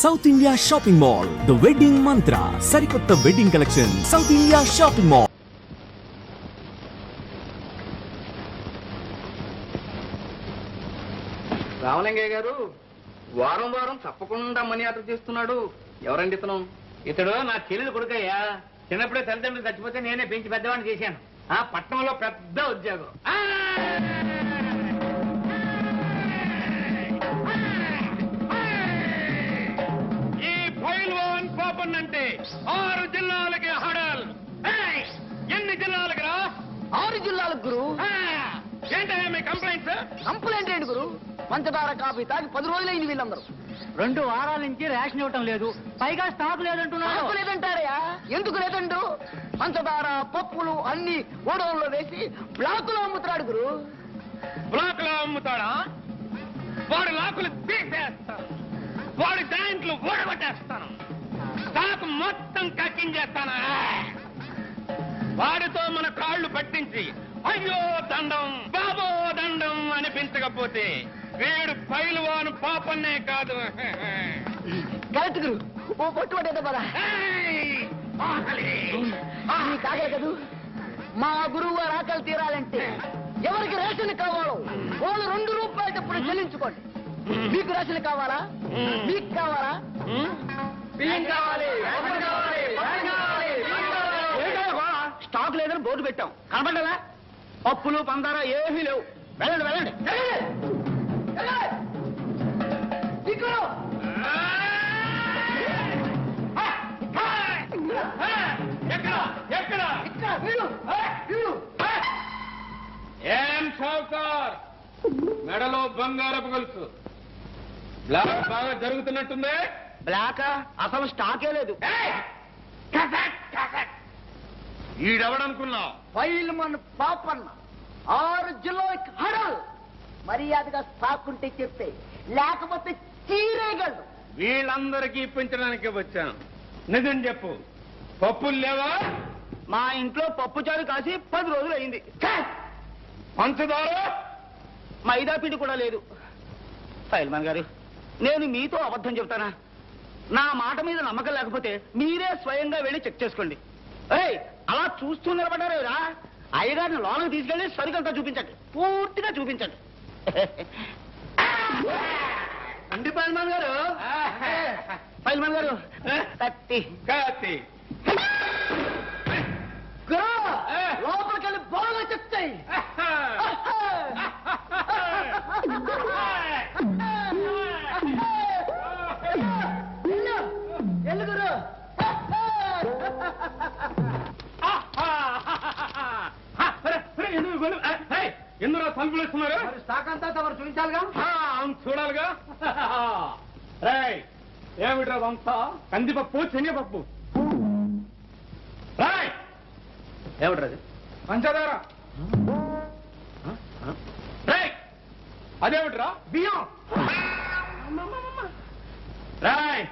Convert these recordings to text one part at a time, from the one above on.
South India shopping mall, the wedding మంత్ర, సరికొత్త wedding collection, south India shopping mall. Ramalingaiah గారు వారం వారం తప్పకుండా మనీ యాత్ర చేస్తున్నాడు. ఎవరండి ఇతను? ఇతడు నా చెల్లెలు కొడుకయ్యా. చిన్నప్పుడే తల్లిదండ్రులు చచ్చిపోతే నేనే పెంచి పెద్దవాడిని చేశాను. ఆ పట్టణంలో పెద్ద ఉద్యోగం. ఈ పైల్వాన్ పాపన్ అంటే 6 జిల్లాలకి హడల్. ఎన్ని జిల్లాలకి రా? 6 జిల్లాలకు గురు. ఏంటయ్యా మీ కంప్లైంట్స్? కంప్లైంట్ ఏంటి గురు? పంచదార కాఫీ తాగి 10 రోజులైంది వీళ్ళందరూ. 2 వారాల నుంచి రేషన్ ఇవ్వటం లేదు, పైగా స్టాక్ లేదంటున్నారు. స్టాకు లేదంటారయ్యా? ఎందుకు లేదండు? పంచదార పప్పులు అన్ని గోడౌన్లో వేసి బ్లాకులో అమ్ముతాడు గురు. బ్లాక్ లో అమ్ముతాడా? వాడి లాకులు తీసేస్తాను, వాడి జాయింట్లు ఊడగొట్టేస్తాను, స్టాక్ మొత్తం కక్కించేస్తాను. వాడితో మన కాళ్ళు పట్టించి అయ్యో దండం బాబో దండం అనిపించకపోతే వీడు పైల్వాను పాపన్నే కాదు. కరెక్ట్ గురు. ఓ పొట్టు పట్టేదా పదా కాగల కదూ. మా గురువు గారు ఆకలి తీరాలంటే ఎవరికి రేషన్ కావాలో వాళ్ళు 2 రూపాయలు తప్పుడు చెల్లించుకోండి. మీకు రేషన్ కావాలా? మీకు కావాలా? స్టాక్ లేదని బోర్డు పెట్టాం, కనపడ్డా? పప్పులు పందార ఏమీ లేవు. వెళ్ళండి వెళ్ళండి. ఏం షౌకార్, మెడలో బంగారపు గొలుసు, బ్లాక్ బాగా జరుగుతున్నట్టుంది. బ్లాక్ అసలు స్టాకే లేదు. ఈడెవడనుకున్నావు? పైల్మన్ పాపన్న 6 జిల్లాలకు హడాల్. మర్యాదగా స్టాక్ ఉంటే చెప్పే, లేకపోతే చీరేగలడు. వీళ్ళందరికీ ఇప్పించడానికి వచ్చాను. నిజం చెప్పు, పప్పులు లేవా? మా ఇంట్లో పప్పు చారు కాసి 10 రోజులు అయింది. పంచదార మైదా పిండి కూడా లేదు. పైల్మాన్ గారు, నేను మీతో అబద్ధం చెప్తానా? నా మాట మీద నమ్మకం లేకపోతే మీరే స్వయంగా వెళ్ళి చెక్ చేసుకోండి. ఏయ్, అలా చూస్తూ నిలబడ్డారా? అయ్యగారిని లోనకి తీసుకెళ్ళి సరికంతా చూపించండి, పూర్తిగా చూపించండి. అండి పైల్మాన్ గారు. పైల్మాన్ గారు, కత్తి కాతి లోపలికి వెళ్ళి బాగా చెప్తాయి. ఎల్లుగురు ఎందులో తలుపులు ఇస్తున్నారు? స్టాక్ అంతా తమరు చూపించాలిగా. అవును, చూడాలిగా. రాయ్, ఏమిట్రా అంతా? కందిపప్పు శనగపప్పు. రాయ్, ఏమిట్రది? పంచదార. రాయ్, అదేమిట్రా? బియ్యం. రాయ్,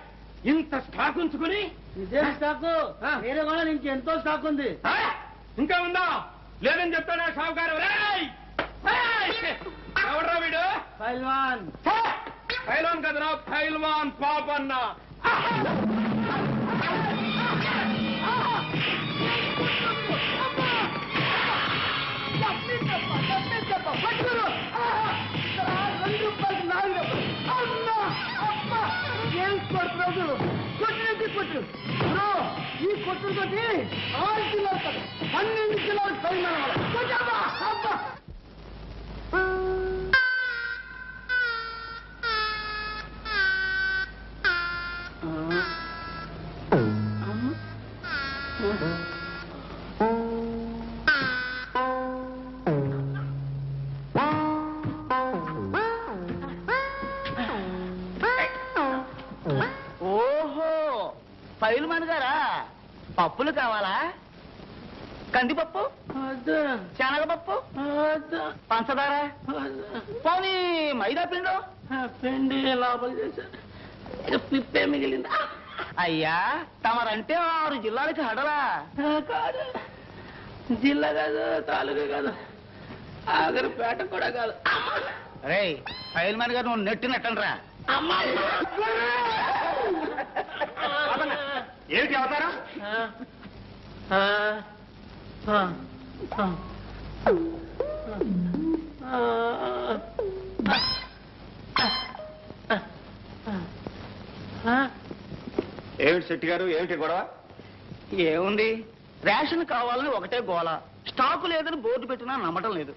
ఇంత స్టాక్ ఉంచుకుని ఇదే స్టాక్, వేరే వాళ్ళ నుంచి ఎంతో స్టాక్ ఉంది. ఇంకా ఉందా? లేదని చెప్తాడా షావుకారు? రాయ్, ఎవడ్రా వీడు? పైల్వాన్. పైల్వాన్ కదరా, పైల్వాన్ పాపన్న. ఈ కొట్టుతో 6 జిల్లాలు కదా, 12 జిల్లాలు పైన. ఓహో, పైల్మాన్ గారా? పప్పులు కావాలా? కందిపప్పు, శనగపప్పు, పంచదార, పోనీ మైదా పిండు. పిండి లోపల చేశాను, పిప్పే మిగిలింది. అయ్యా, తమరంటే 6 జిల్లాలకి హడలా? కాదు, జిల్లా కాదు, తాలూకా కాదు, ఆఖరి పేట కూడా కాదు. రే, పైల్మాన్ గారు నువ్వు నెట్టినట్టనరా? అమ్మా ఏమిటి అవతారం? ఏమిటి శెట్టి గారు, ఏమిటి గొడవ? ఏముంది, రేషన్ కావాలని ఒకటే గోల. స్టాకు లేదని బోర్డు పెట్టినా నమ్మటం లేదు.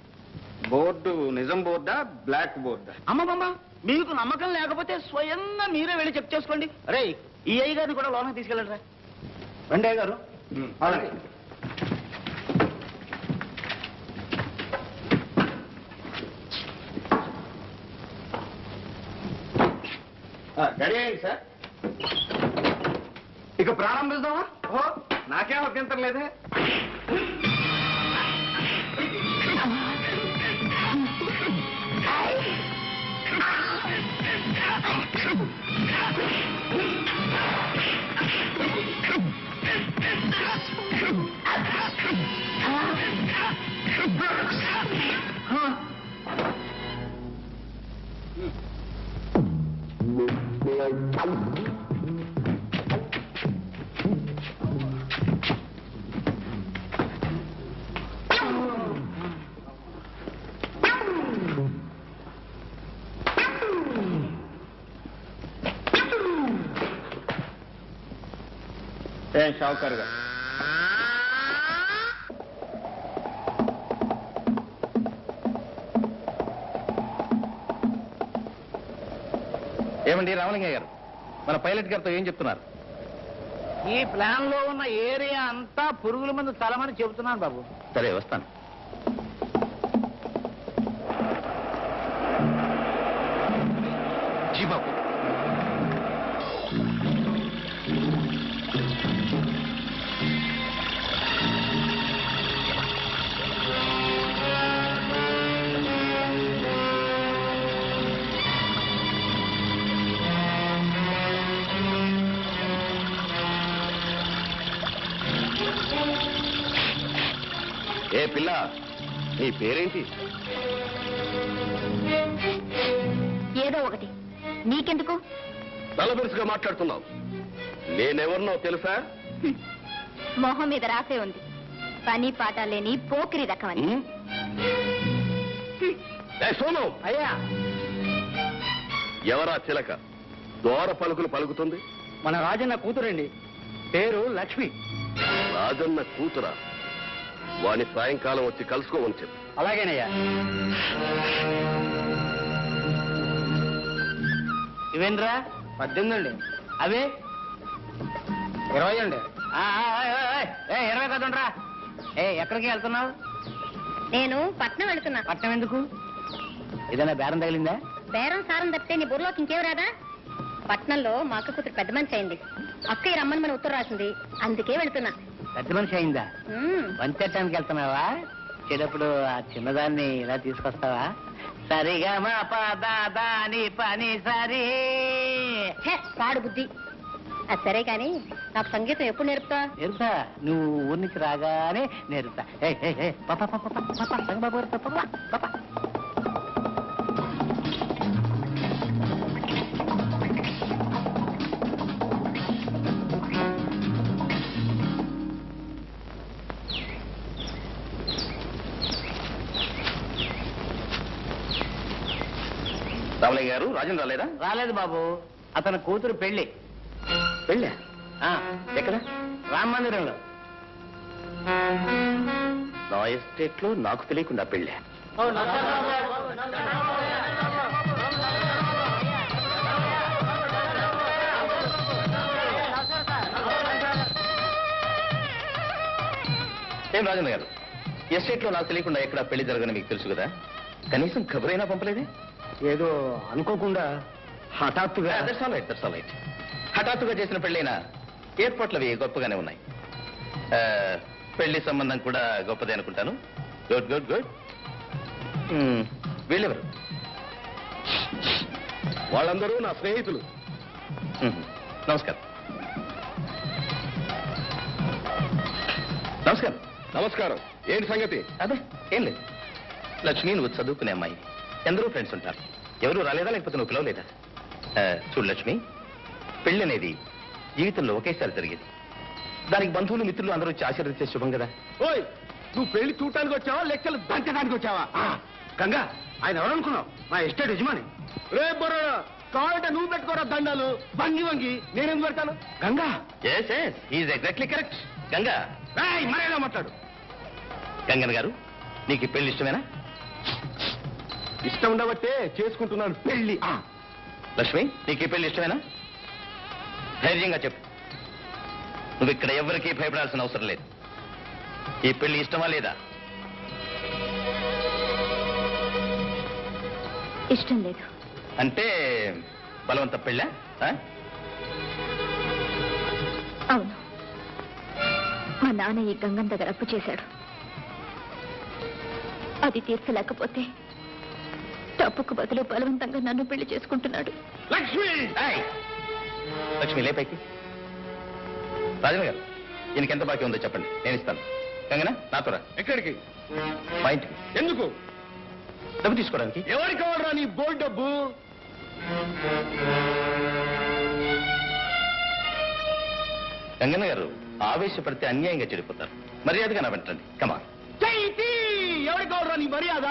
బోర్డు నిజం బోర్డా, బ్లాక్ బోర్డా? అమ్మమ్మ, మీకు నమ్మకం లేకపోతే స్వయంగా మీరే వెళ్ళి చెక్ చేసుకోండి. రే, ఈ అయ్య గారిని కూడా లోనకి తీసుకెళ్ళండి. రండి అయ్య గారు. గడి అయింది సార్, ఇక ప్రారంభిద్దామా? ఓ, నాకేం అభ్యంతరం లేదే. ఏం షావుకారు గారు, ఏమండి రామలింగయ్య గారు, మన పైలట్ గారితో ఏం చెప్తున్నారు? ఈ ప్లాన్ లో ఉన్న ఏరియా అంతా పురుగుల మందు చలమని చెబుతున్నాను బాబు. సరే, వస్తాను. జీ బాబు. ఏ పిల్ల, నీ పేరేంటి? ఏదో ఒకటి, నీకెందుకు? తలబిరుసుగా మాట్లాడుతున్నావు. నేనెవరినో తెలుసా? మొహం మీద రాసే ఉంది, పని పాట లేని పోకిరి రకమని. సోను, అయ్యా, ఎవరా చిలక దోర పలుకులు పలుకుతుంది? మన రాజన్న కూతురండి, పేరు లక్ష్మి. రాజన్న కూతురా? వాని సాయంకాలం వచ్చి కలుసుకోమని చెప్పు. అలాగేనయ్యా. ఇవేంద్రా? 18 అండి. అవే 20 అండి. 20 కదండ్రా. ఎక్కడికి వెళ్తున్నావు? నేను పట్నం వెళుతున్నా. పట్నం ఎందుకు? ఏదైనా బేరం తగిలిందా? బేరం సారం తప్పితే నీ బుర్రలోకి ఇంకేం రాదా? పట్నంలో మా అక్క కూతురు పెద్ద మనిషి అయింది. అక్కయ్య రమ్మని మన ఉత్తరం రాసింది, అందుకే వెళుతున్నా. పెద్ద మనిషి అయిందా? వంచటానికి వెళ్తున్నావా? చెడప్పుడు ఆ చిన్నదాన్ని ఇలా తీసుకొస్తావా? సరిగా మా దాని పని సరి. పాడు బుద్ధి. అది సరే కాని నాకు సంగీతం ఎప్పుడు నేర్పుతా? నేర్పుతా, నువ్వు ఊరి నుంచి రాగానే నేర్పుతా. బాబు పాప. రామలింగ గారు, రాజన్ రాలేదా? రాలేదు బాబు, అతని కూతురు పెళ్లి. పెళ్ళా? ఎక్కడ? రామ మందిరంలో. నా ఎస్టేట్ లో నాకు తెలియకుండా పెళ్ళా? ఏం రాజన్ గారు, ఎస్టేట్ లో నాకు తెలియకుండా ఎక్కడ పెళ్లి జరగని మీకు తెలుసు కదా, కనీసం ఖబరైనా పంపలేదే? ఏదో అనుకోకుండా హఠాత్తుగా. That's all right. హఠాత్తుగా చేసిన పెళ్ళైనా ఏర్పాట్లు అవి గొప్పగానే ఉన్నాయి. పెళ్లి సంబంధం కూడా గొప్పదే అనుకుంటాను. Good good good. వీళ్ళెవరు? వాళ్ళందరూ నా స్నేహితులు. నమస్కారం. నమస్కారం. నమస్కారం. ఏంటి సంగతి? అదే ఏం లేదు. లక్ష్మి, నువ్వు చదువుకునే అమ్మాయి, ఎందరో ఫ్రెండ్స్ ఉంటారు. ఎవరు రాలేదా, లేకపోతే నువ్వు పిలవలేదా? చూడు లక్ష్మి, పెళ్లి అనేది జీవితంలో ఒకేసారి జరిగేది. దానికి బంధువులు మిత్రులు అందరూ వచ్చి ఆశీర్వదించే శుభం కదా. ఓయ్, నువ్వు పెళ్లి చూడటానికి వచ్చావా లెక్కలు దంచడానికి వచ్చావా? గంగా, ఆయన ఎవరనుకున్నావు? మా ఎస్టేట్ యజమాని. రే బొర్రా, కావాలంటే నువ్వు పెట్టుకోరా దండాలు. వంగి వంగి నేనేం పెడతాను? Ganga, yes yes is exactly correct. Ganga, మరేలా మాట్లాడు. గంగన్న గారు, నీకు ఈ పెళ్లి ఇష్టమేనా? ఇష్టం ఉండబట్టే చేసుకుంటున్నాను పెళ్లి. లక్ష్మి, నీకు ఈ పెళ్లి ఇష్టమేనా? ధైర్యంగా చెప్పు. నువ్వు ఇక్కడ ఎవరికీ భయపడాల్సిన అవసరం లేదు. ఈ పెళ్లి ఇష్టమా లేదా? ఇష్టం లేదు. అంటే బలవంత పెళ్ళా? అవును, మా నాన్న ఈ గంగం దగ్గర అప్పు చేశాడు. అది తీర్చలేకపోతే తప్పుకు బదులు బలవంతంగా నన్ను పెళ్లి చేసుకుంటున్నాడు. లక్ష్మి, లక్ష్మి లేపైకి. రాజన్న గారు, ఈయనకి ఎంత బాకీ ఉందో చెప్పండి, నేను ఇస్తాను. గంగనా, నాతో రా. ఎక్కడికి? మా ఇంటికి. ఎందుకు? డబ్బు తీసుకోవడానికి. ఎవరికి కావాలరా నీ బోల్ డబ్బు? గంగన్న గారు, ఆవేశపడితే అన్యాయంగా చెడిపోతారు. మర్యాదగా నా వెంటండి. కమా. ఎవరికి కావాలరా నీ మర్యాద?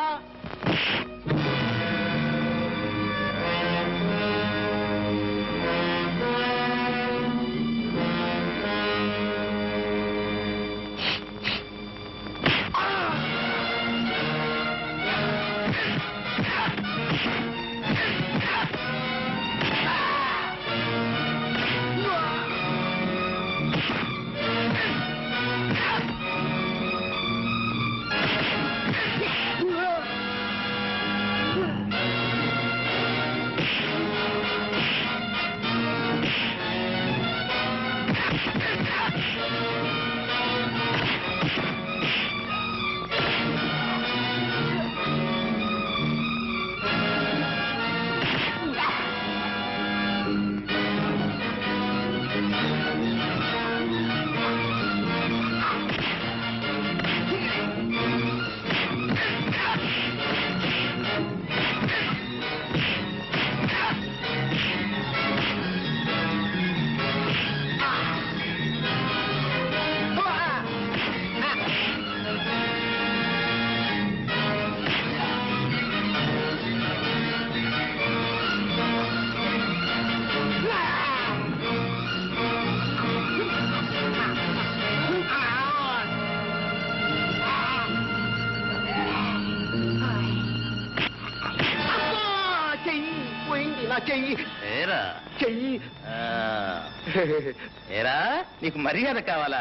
ఏరా, నీకు మర్యాద కావాలా?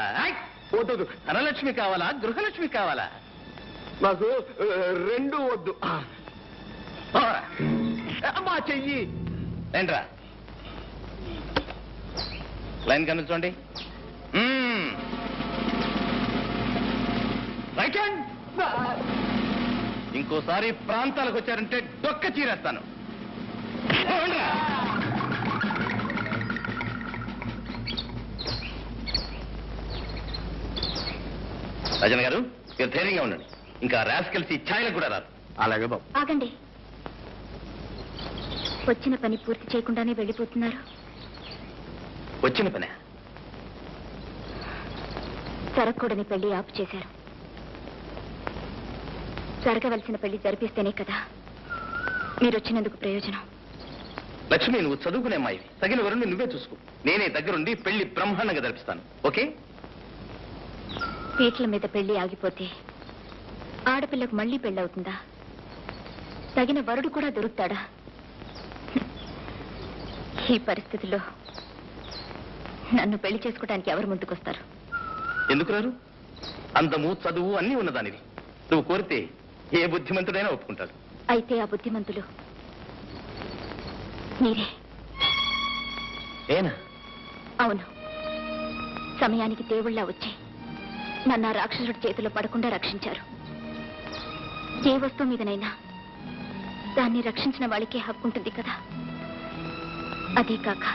వద్దు. ధనలక్ష్మి కావాలా, గృహలక్ష్మి కావాలా? నాకు రెండు వద్దు. మా చెయ్యి. ఏంట్రా, లైన్ కనిపించండి. Right hand. ఇంకోసారి ప్రాంతాలకు వచ్చారంటే డొక్క చీరేస్తాను. రాజన్ గారు, మీరు ధైర్యంగా ఉండండి. ఇంకా రాస్కెల్స్ ఈ ఛాయలకు కూడా రాదు. అలాగే బాబు. ఆగండి. వచ్చిన పని పూర్తి చేయకుండానే వెళ్ళిపోతున్నారు. వచ్చిన పనే జరగకూడని పెళ్లి ఆపు చేశారు. జరగవలసిన పెళ్లి జరిపిస్తేనే కదా మీరు వచ్చినందుకు ప్రయోజనం. లక్ష్మి, నువ్వు చదువుకునే అమ్మాయి, తగిన వరుణ్ణి నువ్వే చూసుకో. నేనే దగ్గరుండి పెళ్లి బ్రహ్మాండంగా జరిపిస్తాను. ఓకే? పీటల మీద పెళ్లి ఆగిపోతే ఆడపిల్లకు మళ్లీ పెళ్ళవుతుందా? తగిన వరుడు కూడా దొరుకుతాడా? ఈ పరిస్థితుల్లో నన్ను పెళ్లి చేసుకోవడానికి ఎవరు ముందుకొస్తారు? ఎందుకు రారు? అందము, చదువు అన్నీ ఉన్నదానివి. నువ్వు కోరితే ఏ బుద్ధిమంతుడైనా ఒప్పుకుంటాడు. అయితే ఆ బుద్ధిమంతులు మీరే. ఏనా? అవును. సమయానికి దేవుళ్ళ వచ్చి నన్ను ఆ రాక్షసుడి చేతిలో పడకుండా రక్షించారు. ఏ వస్తువు మీదనైనా దాన్ని రక్షించిన వాళ్ళకే హక్కు ఉంటుంది కదా. అదే కాక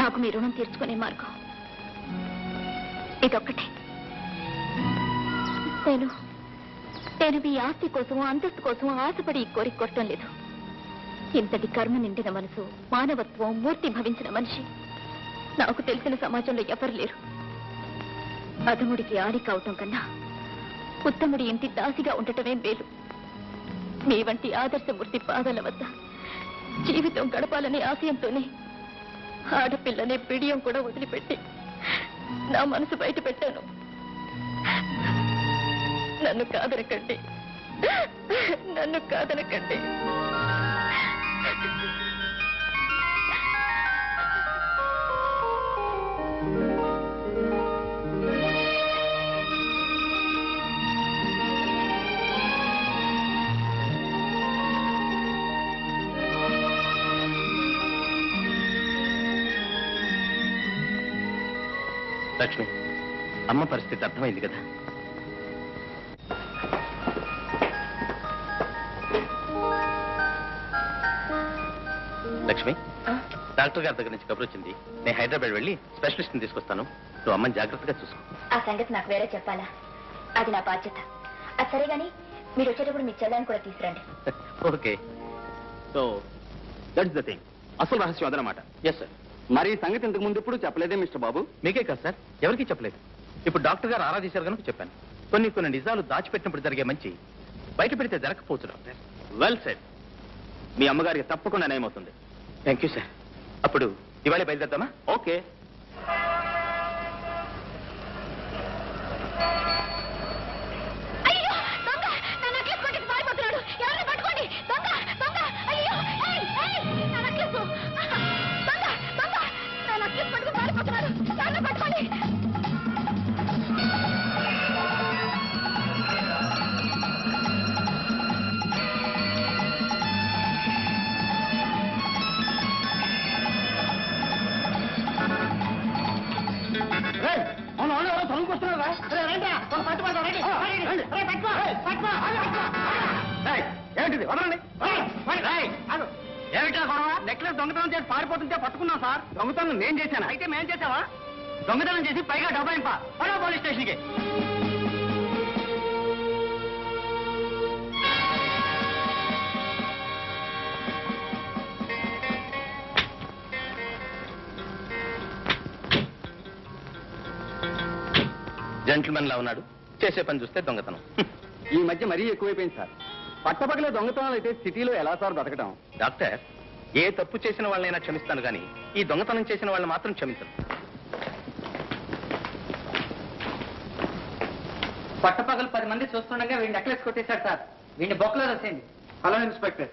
నాకు మీ రుణం తీర్చుకునే మార్గం ఇదొక్కటే. నేను మీ ఆస్తి కోసం, అంతస్తు కోసం ఆశపడి ఈ కోరిక కొట్టడం లేదు. ఇంతటి కర్మ నిండిన మనసు, మానవత్వం, మూర్తి భవించిన మనిషి నాకు తెలిసిన సమాజంలో ఎవరు లేరు. అధముడికి ఆడి కావటం కన్నా ఉత్తముడి ఇంటి దాసిగా ఉండటమే మేలు. మీ వంటి ఆదర్శమూర్తి పాదాల వద్ద జీవితం గడపాలనే ఆశయంతోనే ఆడపిల్లనే బిడియం కూడా వదిలిపెట్టి నా మనసు బయట పెట్టాను. నన్ను కాదనకండి, నన్ను కాదనకండి. లక్ష్మి, అమ్మ పరిస్థితి అర్థమైంది కదా? లక్ష్మి, డాక్టర్ గారి దగ్గర నుంచి కబురు వచ్చింది. నేను హైదరాబాద్ వెళ్ళి స్పెషలిస్ట్ ని తీసుకొస్తాను. నువ్వు అమ్మని జాగ్రత్తగా చూసుకో. ఆ సంగతి నాకు వేరే చెప్పాలా? అది నా బాధ్యత. అది సరే గాని మీరు వచ్చేటప్పుడు మీ చెల్లాన్ని కూడా తీసుకురండి. Okay. So that's the thing. అసలు రహస్యం అదనమాట. Yes sir. మరి ఈ సంగతి ఇంతకు ముందు ఇప్పుడు చెప్పలేదే మిస్టర్ బాబు? మీకే కాదు సార్, ఎవరికీ చెప్పలేదు. ఇప్పుడు డాక్టర్ గారు ఆరాధించారు కనుక చెప్పాను. కొన్ని నిజాలు దాచిపెట్టినప్పుడు జరిగే మంచి బయట పెడితే జరగకపోవచ్చు డాక్టర్. Well said. మీ అమ్మగారికి తప్పకుండా నయమవుతుంది. Thank you sir. అప్పుడు ఇవాళ బయలుదేద్దామా? ఓకే. ఏంటిది? వదలండి. ఏమిటా గొడవ? నెక్లెస్ దొంగతనం చేసి పారిపోతుంటే పట్టుకున్నాం సార్. దొంగతనం నేను చేశాను. అయితే మేం చేసావా? దొంగతనం చేసి పైగా డబ్బాయింపా పోలీస్ స్టేషన్కి. జెంట్మెన్ లా ఉన్నాడు, చేసే పని చూస్తే దొంగతనం. ఈ మధ్య మరీ ఎక్కువైపోయింది సార్. పట్టపగలే దొంగతనాలు అయితే సిటీలో ఎలా సార్ బతకటం? డాక్టర్, ఏ తప్పు చేసిన వాళ్ళైనా క్షమిస్తాను కానీ ఈ దొంగతనం చేసిన వాళ్ళని మాత్రం క్షమించను. పట్టపగలు 10 మంది చూస్తుండగా వీడిని నెక్లెస్ కొట్టేశాడు సార్. వీడిని బొక్కలో రాసేయండి. Hello inspector.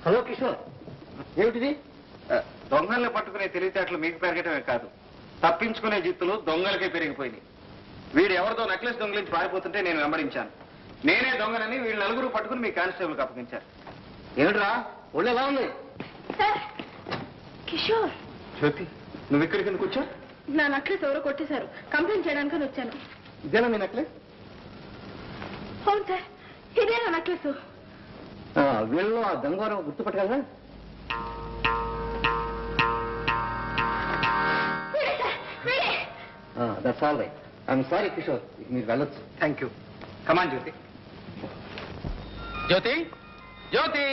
హలో కిషోర్, ఏమిటిది? దొంగల్ని పట్టుకునే తెలివితేటలు మీకు పెరగటమే కాదు, తప్పించుకునే జిత్తులు దొంగలకే పెరిగిపోయినాయి. వీడు ఎవరితో నెక్లెస్ దొంగలించి పారిపోతుంటే నేను వెంబడించాను. నేనే దొంగనని వీళ్ళు నలుగురు పట్టుకుని మీ కానిస్టేబుల్కి అప్పగించారు. ఏమిట్రా ఒళ్ళు ఎలా ఉంది? కిషోర్, జ్యోతి, నువ్వు ఇక్కడికి ఎందుకు వచ్చా? నా నెక్లెస్ ఎవరో కొట్టేశారు, కంప్లైంట్ చేయడానికి వచ్చాను. ఇదేనా మీ నెక్లెస్? అవును సార్, ఇదే నా నెక్లెస్. వీళ్ళు ఆ దొంగవారు గుర్తుపట్టగలరా? That's all right. I'm sorry Kishore, మీరు వెళ్ళొచ్చు. Thank you. Come on Jyothi. Jyothi, Jyothi.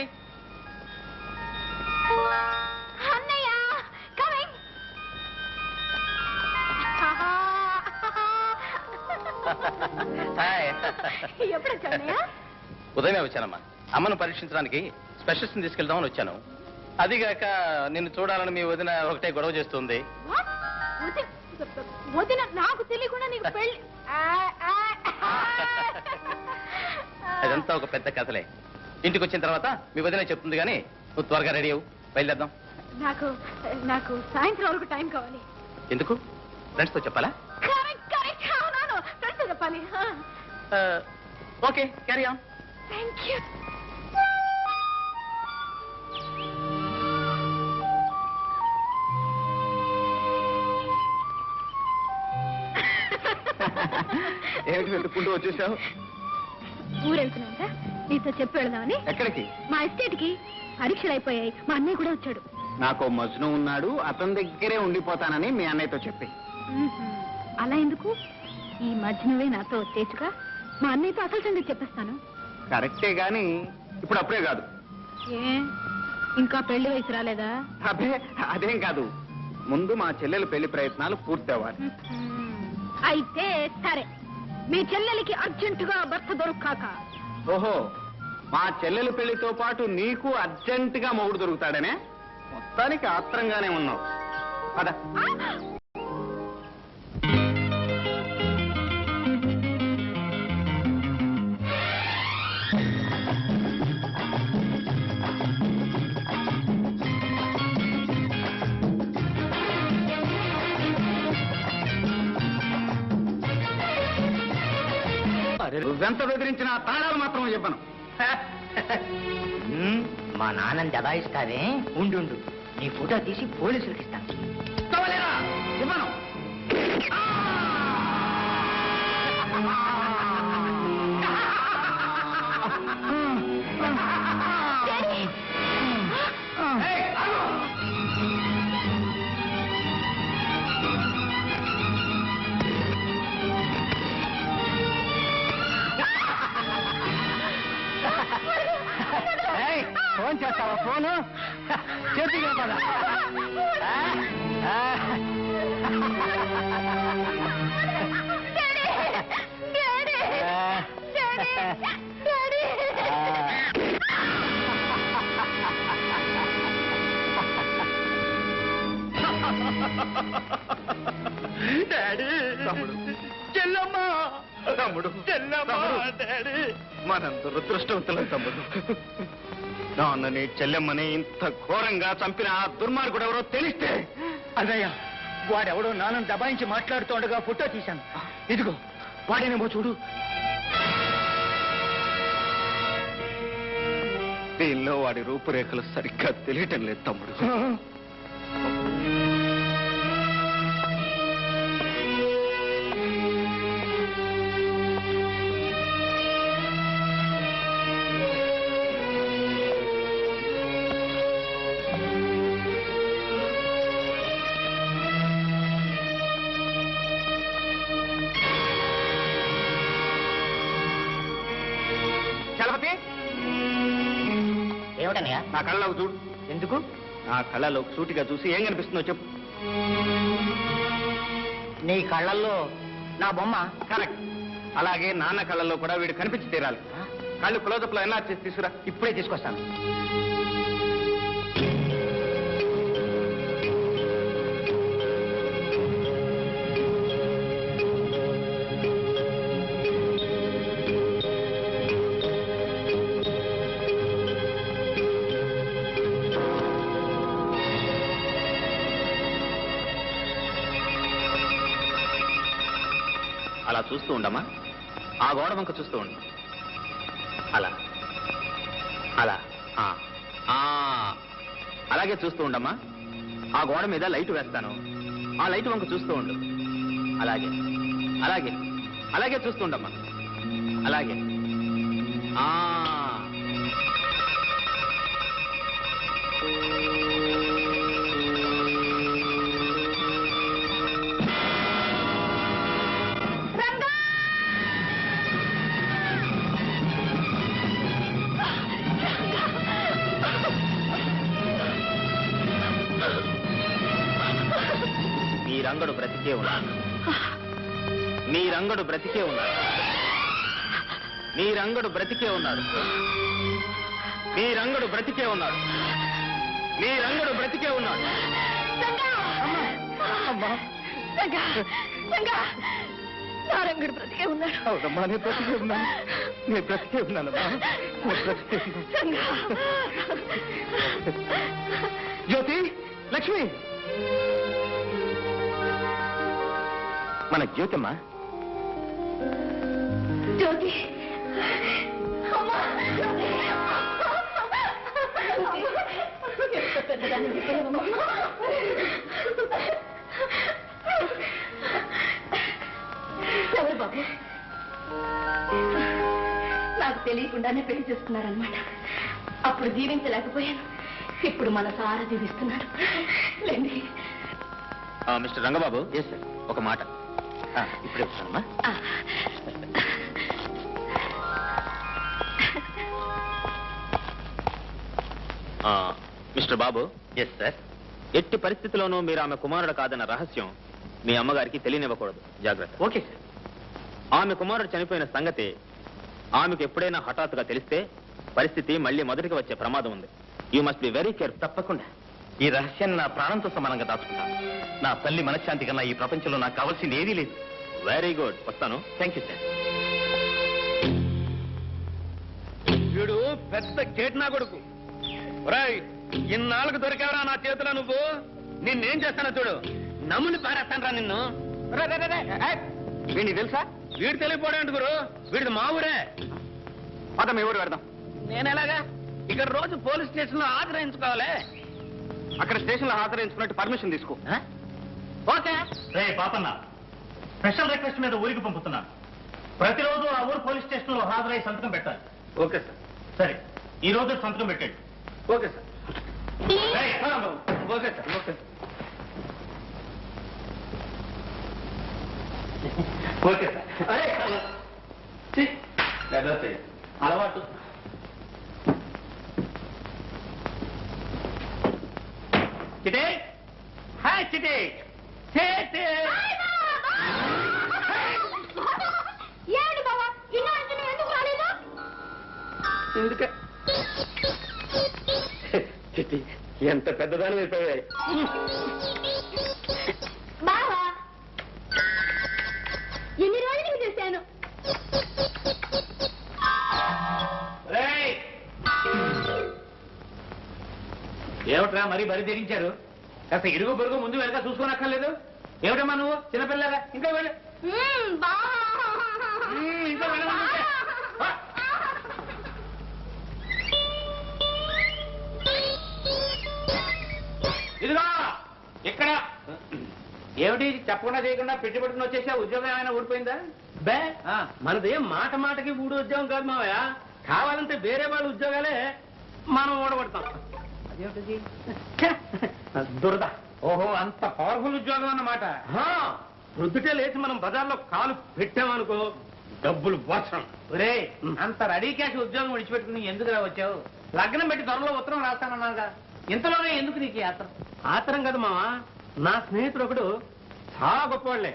అన్నయ్య కమింగ్. హాయ్. ఎప్పుడు వచ్చావు అన్నయ్య? ఉదయమే వచ్చానమ్మా. అమ్మను పరీక్షించడానికి స్పెషలిస్ట్ తీసుకెళ్దామని వచ్చాను. అదిగాక నిన్ను చూడాలని మీ వదిన ఒకటే గొడవ చేస్తుంది. వదిన నాకు తెలియకుండా నీకు పెళ్లి? అదంతా ఒక పెద్ద కథలే. ఇంటికి వచ్చిన తర్వాత మీ వదిన చెప్తుంది కానీ నువ్వు త్వరగా రెడీ అవ్వు, బయలుదేద్దాం. నాకు సాయంత్రం వరకు టైం కావాలి. ఎందుకు? ఫ్రెండ్స్ తో చెప్పాలా? ఫ్రెండ్స్ చెప్పాలి. Okay, carry on. Thank you. ఏమిటి వెతుక్కుంటూ వచ్చేసావు? ఊరెళ్తున్నాంట, నీతో చెప్పి వెళదామని. ఎక్కడికి? మా ఎస్టేట్ కి. పరీక్షలు అయిపోయాయి, మా అన్నయ్య కూడా వచ్చాడు. నాకు మజ్ను ఉన్నాడు, అతని దగ్గరే ఉండిపోతానని మీ అన్నయ్యతో చెప్పి. అలా ఎందుకు? ఈ మధ్యనువే నాతో వచ్చేచ్చుగా. మా అన్నయ్యతో అసలు సంగతి చెప్పేస్తాను. కరెక్టే గాని ఇప్పుడు అప్పుడే కాదు. ఏ ఇంకా పెళ్లి వయసు రాలేదా? అదే అదేం కాదు, ముందు మా చెల్లెల పెళ్లి ప్రయత్నాలు పూర్తి అవ్వాలి. అయితే సరే, మీ చెల్లెలికి అర్జెంటుగా భర్త దొరకాక ఓహో, మా చెల్లెలి పెళ్లితో పాటు నీకు అర్జెంటుగా మొగుడు దొరుకుతాడనే? మొత్తానికి ఆత్రంగానే ఉన్నావు. పద. నువ్వెంత బెదిరించినా తాళాలు మాత్రం చెప్పను. మా నాన్నని దబాయిస్తావే, ఉండు నీ ఫోటో తీసి పోలీసులకు ఇస్తాను. ఇస్తావలేదా? ఇవ్వను. ఏయ్, ఆగు. ఫోన్ చేస్తావా? ఫోను చేతిగా పద. డాడీ, చెల్లమ్మ, తమ్ముడు, చెల్లమ్మా, డాడీ. మనం దురదృష్టవంతులం తమ్ముడు. నాన్నని చెల్లెమ్మని ఇంత ఘోరంగా చంపిన ఆ దుర్మార్గుడు ఎవరో తెలిస్తే. అదయ్యా, వాడెవడో నాన్నని దబాయించి మాట్లాడుతుండగా ఫోటో తీశాను. ఇదిగో వాడేనేమో చూడు. దీనిలో వాడి రూపురేఖలు సరిగ్గా తెలియటం లేదు తమ్ముడు. చలపతి, ఏమిటనయ్యా? నా కళ్ళలోకి చూడు. ఎందుకు? నా కళ్ళలోకి సూటిగా చూసి ఏం కనిపిస్తుందో చెప్పు. నీ కళ్ళల్లో నా బొమ్మ. కరెక్ట్. అలాగే నాన్న కళ్ళల్లో కూడా వీడు కనిపించి తీరాలి. కళ్ళు క్లోజప్ లో ఎన్ఆర్ చేసి తీసుకురా. ఇప్పుడే తీసుకొస్తాను. అలా చూస్తూ ఉండమ్మా. ఆ గోడ వంక చూస్తూ ఉండు. అలా అలా ఆ, ఆ. అలాగే చూస్తూ ఉండమ్మా. ఆ గోడ మీద లైట్ వేస్తాను. ఆ లైట్ వంక చూస్తూ ఉండు. అలాగే అలాగే అలాగే చూస్తూ ఉండమ్మా. అలాగే ఆ. మీ రంగడు బ్రతికే ఉన్నాడు. మీ రంగడు బ్రతికే ఉన్నాడు. మీ రంగడు బ్రతికే ఉన్నాడు. మీ రంగడు బ్రతికే ఉన్నాడు. మీ రంగడు బ్రతికే ఉన్నాడు. నారంగుడు బ్రతికే ఉన్నాడు. అవునమ్మా, నేను బ్రతికే ఉన్నాను. నేను బ్రతికే ఉన్నానమ్మా. నేను బ్రతికే ఉన్నాను. జ్యోతి, లక్ష్మి, మన జ్యోతమ్మా. జ్యోతి, అమ్మా, జ్యోతి. ఎంత పెద్దదాన్ని చెప్పలేమమ్మా. ఎవరు బాబు? నాకు తెలియకుండానే పెళ్లి చేసుకున్నారనమాట. అప్పుడు జీవించలేకపోయాను. ఇప్పుడు మన సారా జీవిస్తున్నాడు. లేండి. మిస్టర్ రంగబాబు, ఒక మాట. ఇప్పుడే వస్తానమ్మా. మిస్టర్ బాబు. Yes sir. ఎట్టి పరిస్థితిలోనూ మీరు ఆమె కుమారుడు కాదన్న రహస్యం మీ అమ్మగారికి తెలియనివ్వకూడదు. జాగ్రత్త. Okay sir. ఆమె కుమారుడు చనిపోయిన సంగతి ఆమెకు ఎప్పుడైనా హఠాత్తుగా తెలిస్తే పరిస్థితి మళ్ళీ మొదటికి వచ్చే ప్రమాదం ఉంది. You must be very careful. తప్పకుండా ఈ రహస్యాన్ని నా ప్రాణంతో సమానంగా దాచుకుంటాను. నా తల్లి మనశ్శాంతి కన్నా ఈ ప్రపంచంలో నాకు కావాల్సింది ఏదీ లేదు. Very good. వస్తాను. Thank you sir. వీడు పెద్ద కేట్నా కొడుకు. ఒరేయ్, ఇన్నాళ్ళకు దొరికావరా నా చేతిలో నువ్వు. నిన్నేం చేస్తానో చూడు. నమ్ముని పారేస్తానరా నిన్ను. వీడిని తెలుసా? వీడు తెలియపోవడం గురు. వీడిది మా ఊరే. పదం ఎవరు పెడదాం? నేను ఎలాగా ఇక్కడ రోజు పోలీస్ స్టేషన్ లో ఆగ్రహించుకోవాలి. అక్కడ స్టేషన్ లో హాజరించుకున్నట్టు పర్మిషన్ తీసుకో. ఓకే. రే పాపన్న, స్పెషల్ రిక్వెస్ట్ మీద ఊరికి పంపుతున్నాను. ప్రతిరోజు ఆ ఊరు పోలీస్ స్టేషన్ లో హాజరై సంతకం పెట్టాలి. Okay sir. సరే, ఈ రోజు సంతకం పెట్టండి. Okay sir. రేయ్, okay sir. Okay. Okay sir. అలవాటు. చిటే, హాయ్ చిటే. ఏంటి బావా ఇన్నా ఎందుకు రాలేదు? ఎందుకే చిట్టి ఎంత పెద్దదాని అయిపోయాయి. బావా ఎన్ని రోజులు చూశాను. రేయ్, ఏమిట్రా మరీ బరి తెగించారు? కాస్త ఇరుగు పొరుగు ముందు వెనక చూసుకోనక్కర్లేదు. ఏమిటమ్మా నువ్వు చిన్నపిల్లగా? ఇంకా వెళ్ళు. ఇంకా వెళ్ళమంటే ఇదిగో ఇక్కడ. ఏమిటి చెప్పకుండా చేయకుండా పెట్టుబడుకుని వచ్చేసా? ఉద్యోగం ఏమైనా ఊడిపోయిందా? బే మనదేం మాట మాటకి ఊడు ఉద్యోగం కాదు మావయ్య. కావాలంటే వేరే వాళ్ళ ఉద్యోగాలే మనం ఊడబడతాం. అదేమిటి? దురద. ఓహో, అంత పవర్ఫుల్ ఉద్యోగం అన్నమాట. ప్రొద్దుటే లేచి మనం బజార్లో కాలు పెట్టామనుకో డబ్బులు వర్షం. ఒరే, అంత రెడీ క్యాష్ ఉద్యోగం విడిచిపెట్టుకుని ఎందుకురా వచ్చావు? లగ్నం పెట్టి త్వరలో ఉత్తరం రాస్తానన్నాగా. ఇంతలోనే ఎందుకు నీకు యాత్ర? ఆతరం కదా మావా. నా స్నేహితుడు ఒకడు చాలా గొప్పవాళ్లే.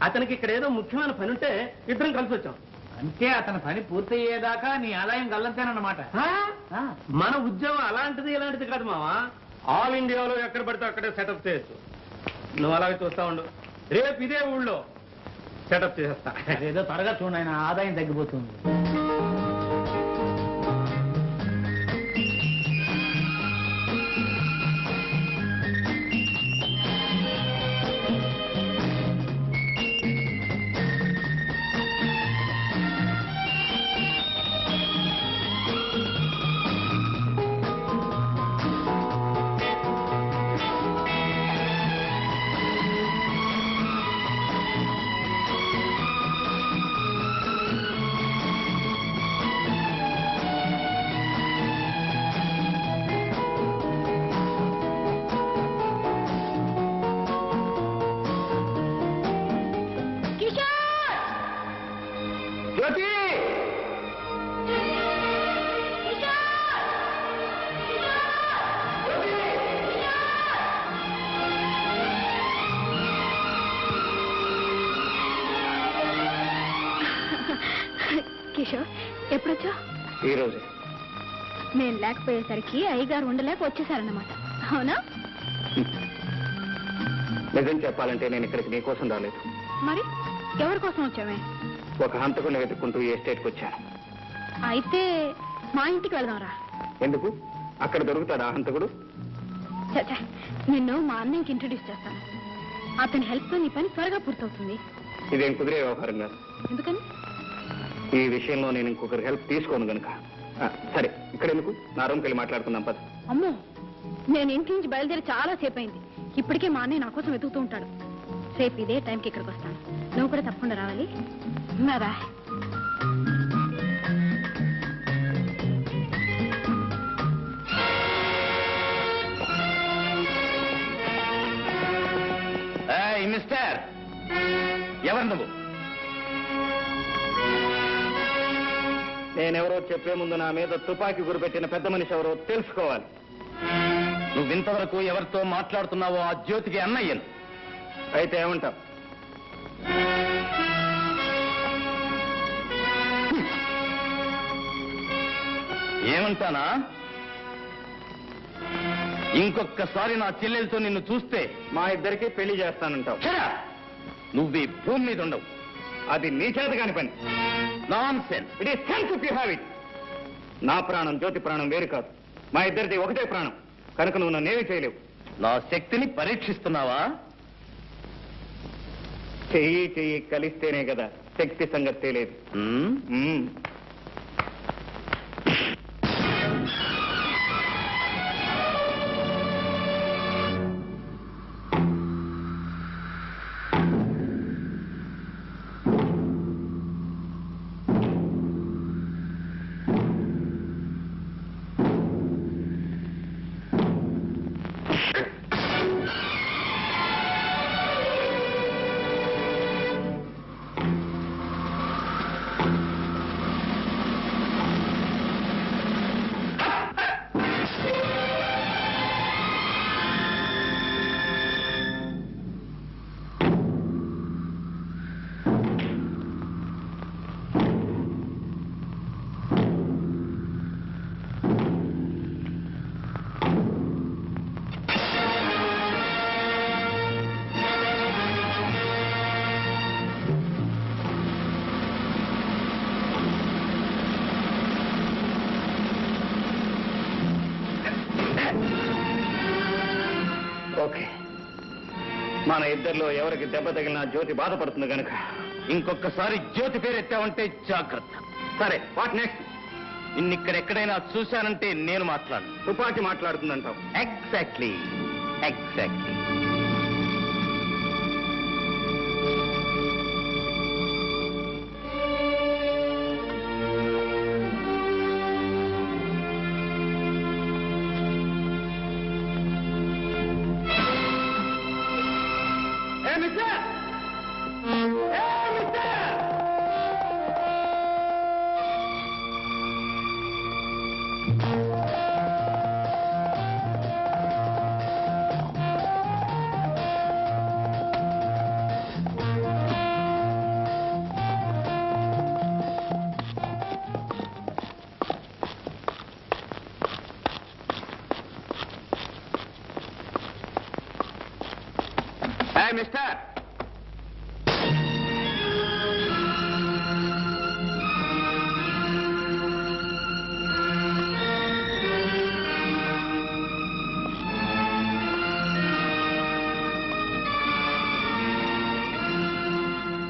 అతనికి ఇక్కడ ఏదో ముఖ్యమైన పని ఉంటే ఇద్దరం కలిసి వచ్చాం. అంటే అతని పని పూర్తయ్యేదాకా నీ ఆదాయం గల్లంతేనన్నమాట. మన ఉద్యోగం అలాంటిది ఇలాంటిది కాదు మావా. ఆల్ ఇండియాలో ఎక్కడ పడితే అక్కడే సెటప్ చేయొచ్చు. నువ్వు అలాగే చూస్తా ఉండు. రేపు ఇదే ఊళ్ళో సెటప్ చేసేస్తా. ఏదో త్వరగా చూడండి, ఆయన ఆదాయం తగ్గిపోతుంది. కిషోర్, ఎప్పుడొచ్చా? ఈ రోజు నేను లేకపోయేసరికి అయ్యగారు ఉండలేక వచ్చేసారన్నమాట. అవునా? నిజం చెప్పాలంటే నేను ఇక్కడికి నీకోసం రాలేదు. మరి ఎవరి కోసం వచ్చావే? ఒక హంతకుని వెతుక్కుంటూ ఈ ఎస్టేట్కి వచ్చాను. అయితే మా ఇంటికి వెళదాంరా. ఎందుకు? అక్కడ దొరుకుతాడా హంతకుడు? చచ్చా, నిన్ను మా అన్నయ్యకి ఇంట్రడ్యూస్ చేస్తాను. అతని హెల్ప్ తో నీ పని త్వరగా పూర్తవుతుంది. ఇదేం కుదిరే వ్యవహారం కాదు. ఎందుకని? ఈ విషయంలో నేను ఇంకొకరి హెల్ప్ తీసుకోను గనుక. సరే, ఇక్కడ ఎందుకు? నా రూమ్కి వెళ్ళి మాట్లాడుకుందాం పద. అమ్మో, నేను ఇంటి నుంచి బయలుదేరి చాలా సేపు అయింది. ఇప్పటికే మా అన్నయ్య నా కోసం వెతుకుతూ ఉంటాడు. రేపు ఇదే టైంకి ఇక్కడికి వస్తాను. నువ్వు కూడా తప్పకుండా రావాలి. రా. మిస్టర్, ఎవరు నువ్వు? నేనెవరో చెప్పే ముందు నా మీద తుపాకీ గురిపెట్టిన పెద్ద మనిషి ఎవరో తెలుసుకోవాలి. నువ్వు ఇంతవరకు ఎవరితో మాట్లాడుతున్నావో ఆ జ్యోతికి అన్నయ్యను. అయితే ఏమంటావు? ఏమంటానా? ఇంకొక్కసారి నా చెల్లెలతో నిన్ను చూస్తే మా ఇద్దరికి పెళ్లి చేస్తానంటావు. నువ్వు ఈ భూమి మీద ఉండవు. అది నీ చేత కాని పని. Non sense. It is sense if you have it. నా ప్రాణం జ్యోతి ప్రాణం వేరు కాదు. మా ఇద్దరిది ఒకటే ప్రాణం కనుక నువ్వు నన్నేమీ చేయలేవు. నా శక్తిని పరీక్షిస్తున్నావా? చెయ్యి చెయ్యి కలిస్తేనే కదా శక్తి సంగతి తెలియదు. ఓకే, మన ఇద్దరిలో ఎవరికి దెబ్బ తగిలినా జ్యోతి బాధపడుతుంది కనుక ఇంకొకసారి జ్యోతి పేరు ఎత్తావంటే జాగ్రత్త. సరే, వాట్ నెక్స్ట్? నిన్నిక్కడెక్కడైనా చూశానంటే నేను మాట్లాడను. తుపాకీ మాట్లాడుతుందంటావు. Exactly exactly. మిస్టర్,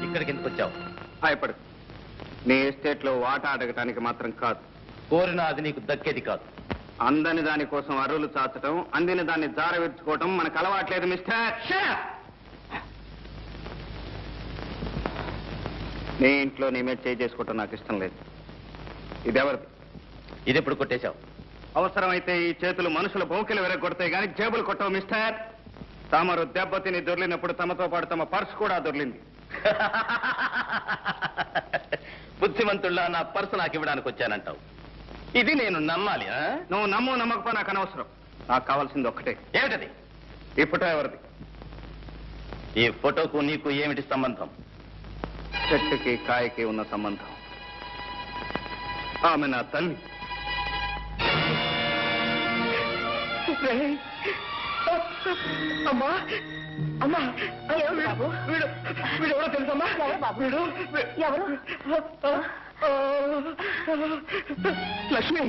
ఇక్కడికి ఎందుకు వచ్చావు? భయపడు. నీ ఎస్టేట్ లో వాటా అడగటానికి మాత్రం కాదు. కోరిన అది నీకు దక్కేది కాదు. అందని దాని కోసం అర్రులు చాచటం, అందిన దాన్ని జారవిడ్చుకోవటం మనకు అలవాట్లేదు మిస్టర్. నీ ఇంట్లో నీ మీద చేయి చేసుకోవటం నాకు ఇష్టం లేదు. ఇదెవరిది? ఇది ఎప్పుడు కొట్టేశావు? అవసరమైతే ఈ చేతులు మనుషుల బౌకిలు విరగొడతాయి కానీ జేబులు కొట్టవు మిస్టర్. తమరు దెబ్బతిని దొర్లినప్పుడు తమతో పాటు తమ పర్స్ కూడా దొర్లింది. బుద్ధిమంతుల్లా నా పర్సు నాకు ఇవ్వడానికి వచ్చానంటావు. ఇది నేను నమ్మాలి? నువ్వు నమ్ము నమ్మకపో నాకు అనవసరం. నాకు కావాల్సింది ఒక్కటే. ఏమిటది? ఈ ఫోటో ఎవరిది? ఈ ఫోటోకు నీకు ఏమిటి సంబంధం? చెట్టుకి కాయకి ఉన్న సంబంధం. ఆమె నా తల్లి. అమ్మా అమ్మా, వీడు ఎవరో తెలుసమ్మా? వీడు ఎవరు? లక్ష్మి,